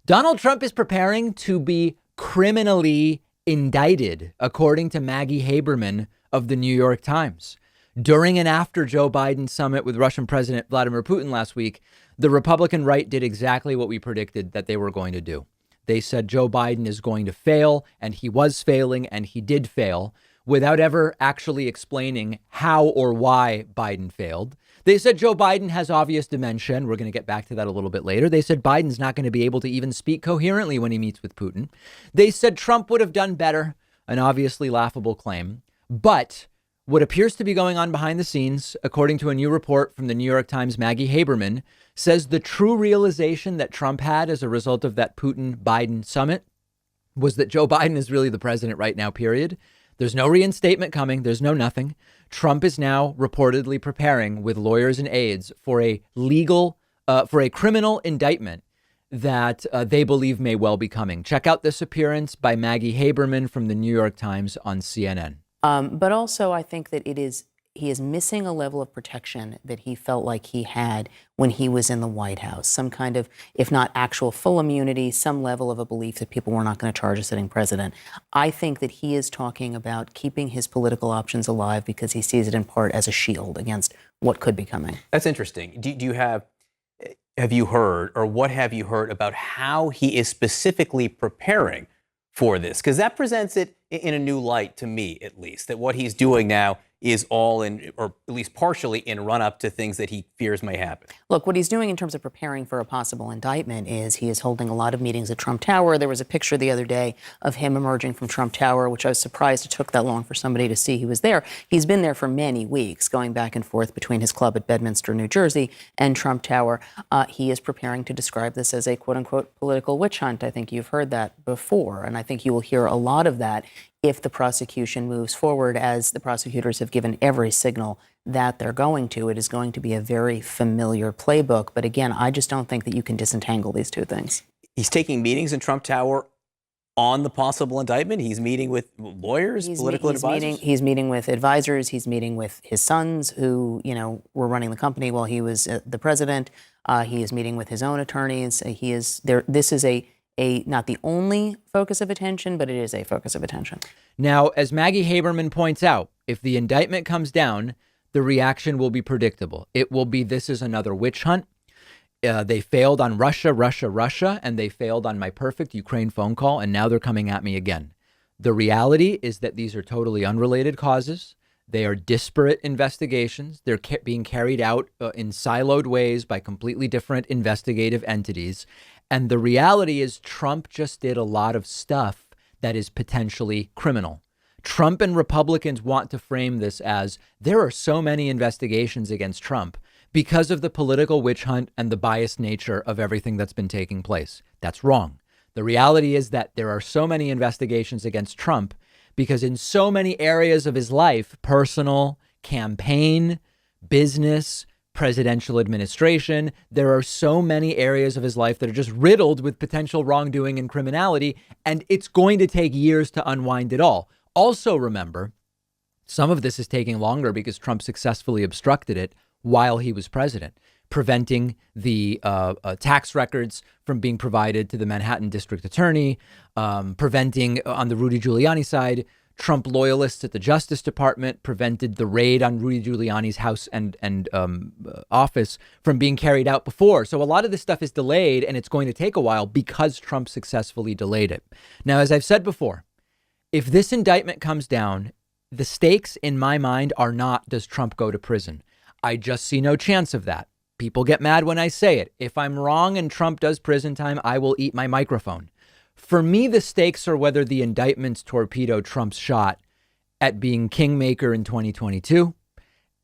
Donald Trump is preparing to be criminally indicted, according to Maggie Haberman of the New York Times. During and after Joe Biden's summit with Russian President Vladimir Putin last week, the Republican right did exactly what we predicted that they were going to do. They said Joe Biden is going to fail, and he was failing, and he did fail, without ever actually explaining how or why Biden failed. They said Joe Biden has obvious dementia, and we're going to get back to that a little bit later. They said Biden's not going to be able to even speak coherently when he meets with Putin. They said Trump would have done better, an obviously laughable claim. But what appears to be going on behind the scenes, according to a new report from the New York Times Maggie Haberman, says the true realization that Trump had as a result of that Putin-Biden summit was that Joe Biden is really the president right now, period. There's no reinstatement coming. There's no nothing. Trump is now reportedly preparing with lawyers and aides for a criminal indictment that they believe may well be coming. Check out this appearance by Maggie Haberman from the New York Times on CNN. But also, I think that he is missing a level of protection that he felt like he had when he was in the White House. Some kind of, if not actual full immunity, some level of a belief that people were not going to charge a sitting president. I think that he is talking about keeping his political options alive because he sees it in part as a shield against what could be coming. That's interesting. Do you have you heard, or what have you heard about how he is specifically preparing for this? Because that presents it in a new light to me, at least, that what he's doing now is all in, or at least partially in run up to things that he fears may happen. Look, what he's doing in terms of preparing for a possible indictment is he is holding a lot of meetings at Trump Tower. There was a picture the other day of him emerging from Trump Tower, which I was surprised it took that long for somebody to see he was there. He's been there for many weeks, going back and forth between his club at Bedminster, New Jersey, and Trump Tower. He is preparing to describe this as a quote-unquote political witch hunt. I think you've heard that before, and I think you will hear a lot of that if the prosecution moves forward, as the prosecutors have given every signal that they're going to. It is going to be a very familiar playbook. But again, I just don't think that you can disentangle these two things. He's taking meetings in Trump Tower on the possible indictment. He's meeting with lawyers, political advisors. He's meeting with advisors. He's meeting with his sons who, were running the company while he was the president. He is meeting with his own attorneys. He is there. This is not the only focus of attention, but it is a focus of attention. Now, as Maggie Haberman points out, if the indictment comes down, the reaction will be predictable. It will be, this is another witch hunt. They failed on Russia, and they failed on my perfect Ukraine phone call, and now they're coming at me again. The reality is that these are totally unrelated causes. They are disparate investigations. They're being carried out in siloed ways by completely different investigative entities. And the reality is Trump just did a lot of stuff that is potentially criminal. Trump and Republicans want to frame this as there are so many investigations against Trump because of the political witch hunt and the biased nature of everything that's been taking place. That's wrong. The reality is that there are so many investigations against Trump because in so many areas of his life, personal, campaign, business, presidential administration, there are so many areas of his life that are just riddled with potential wrongdoing and criminality, and it's going to take years to unwind it all. Also, remember, some of this is taking longer because Trump successfully obstructed it while he was president, preventing the tax records from being provided to the Manhattan district attorney, preventing on the Rudy Giuliani side, Trump loyalists at the Justice Department prevented the raid on Rudy Giuliani's house and office from being carried out before. So a lot of this stuff is delayed, and it's going to take a while because Trump successfully delayed it. Now, as I've said before, if this indictment comes down, the stakes in my mind are not, does Trump go to prison? I just see no chance of that. People get mad when I say it. If I'm wrong and Trump does prison time, I will eat my microphone. For me, the stakes are whether the indictments torpedo Trump's shot at being kingmaker in 2022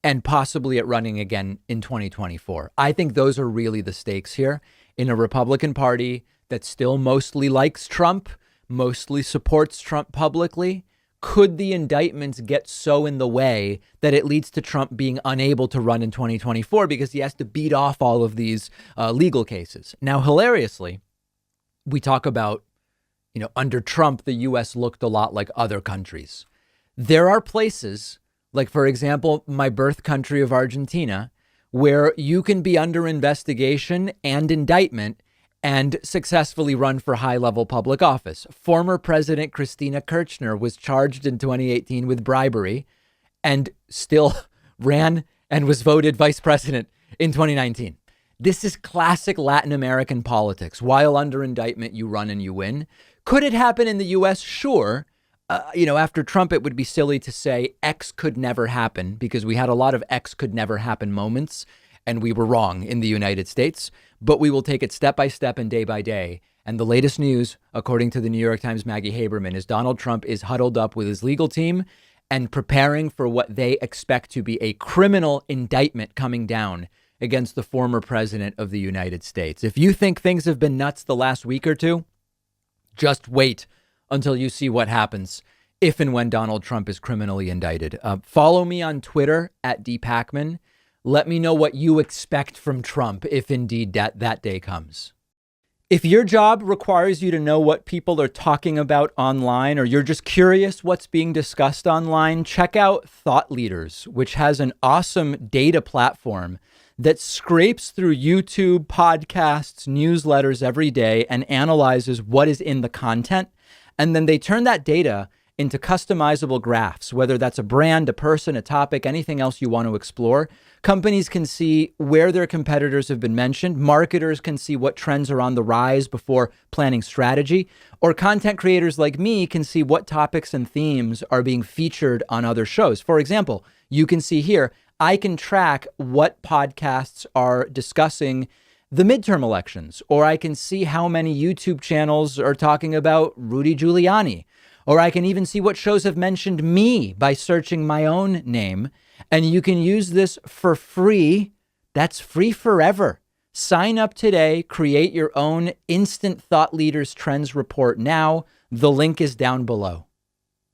and possibly at running again in 2024. I think those are really the stakes here in a Republican Party that still mostly likes Trump, mostly supports Trump publicly. Could the indictments get so in the way that it leads to Trump being unable to run in 2024 because he has to beat off all of these legal cases? Now, hilariously, we talk about, under Trump, the U.S. looked a lot like other countries. There are places, like, for example, my birth country of Argentina, where you can be under investigation and indictment and successfully run for high-level public office. Former President Christina Kirchner was charged in 2018 with bribery and still ran and was voted vice president in 2019. This is classic Latin American politics. While under indictment, you run and you win. Could it happen in the U.S.? Sure. After Trump, it would be silly to say X could never happen because we had a lot of X could never happen moments and we were wrong in the United States. But we will take it step by step and day by day. And the latest news, according to the New York Times Maggie Haberman, is Donald Trump is huddled up with his legal team and preparing for what they expect to be a criminal indictment coming down against the former president of the United States. If you think things have been nuts the last week or two, just wait until you see what happens if and when Donald Trump is criminally indicted. Follow me on Twitter at @Pakman. Let me know what you expect from Trump if indeed that day comes. If your job requires you to know what people are talking about online, or you're just curious what's being discussed online, check out Thought Leaders, which has an awesome data platform that scrapes through YouTube, podcasts, newsletters every day and analyzes what is in the content. And then they turn that data into customizable graphs, whether that's a brand, a person, a topic, anything else you want to explore. Companies can see where their competitors have been mentioned. Marketers can see what trends are on the rise before planning strategy. Or content creators like me can see what topics and themes are being featured on other shows. For example, you can see here, I can track what podcasts are discussing the midterm elections, or I can see how many YouTube channels are talking about Rudy Giuliani. Or I can even see what shows have mentioned me by searching my own name. And you can use this for free. That's free forever. Sign up today. Create your own instant Thought Leaders Trends report now. The link is down below.